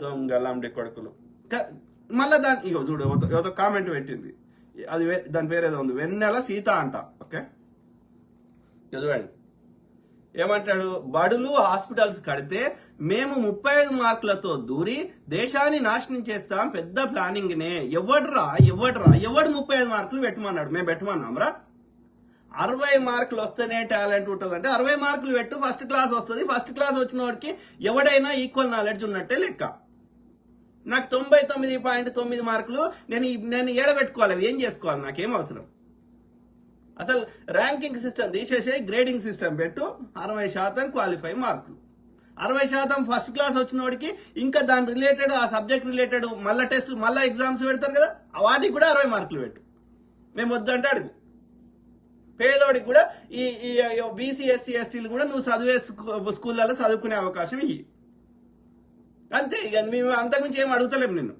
దొంగలాంటి కొడుకులు. మళ్ళీ దాని ఇగో చూడు ఏదో కామెంట్ పెట్టింది, అది దాని పేరు ఏదో ఉంది, వెన్నెల సీత అంట. ఓకే చూడండి ఏమంటాడు, బడులు హాస్పిటల్స్ కడితే మేము 35 మార్కులతో దూరి దేశాన్ని నాశనం చేస్తాం, పెద్ద ప్లానింగ్ నే. ఎవడు 35 మార్కులు పెట్టమన్నాడు? మేము పెట్టమన్నాంరా? 60 మార్కులు వస్తేనే టాలెంట్ ఉంటుంది అంటే 60 మార్కులు పెట్టు, ఫస్ట్ క్లాస్ వస్తుంది. ఫస్ట్ క్లాస్ వచ్చిన వాడికి ఎవడైనా ఈక్వల్ నాలెడ్జ్ ఉన్నట్టే లెక్క. నాకు 99.9 మార్కులు నేను ఏడబెట్టుకోవాలి, ఏం చేసుకోవాలి, నాకేం అవసరం? అసలు ర్యాంకింగ్ సిస్టమ్ తీసేసే గ్రేడింగ్ సిస్టమ్ పెట్టు, 60% క్వాలిఫై మార్కులు. 60% ఫస్ట్ క్లాస్ వచ్చిన వాడికి ఇంకా దాని రిలేటెడ్, ఆ సబ్జెక్ట్ రిలేటెడ్ మళ్ళీ టెస్ట్ మళ్ళీ ఎగ్జామ్స్ పెడతారు కదా, వాటికి కూడా 60 మార్కులు పెట్టు. మేము వద్దంటే అడుగు. పేదోడికి కూడా ఈ బీసీ ఎస్సీ ఎస్టీలు కూడా నువ్వు చదివే స్కూళ్ళలో చదువుకునే అవకాశం ఇవి. అంతే, ఇక మేము అంతకుమించి ఏం అడుగుతలేము నిన్ను.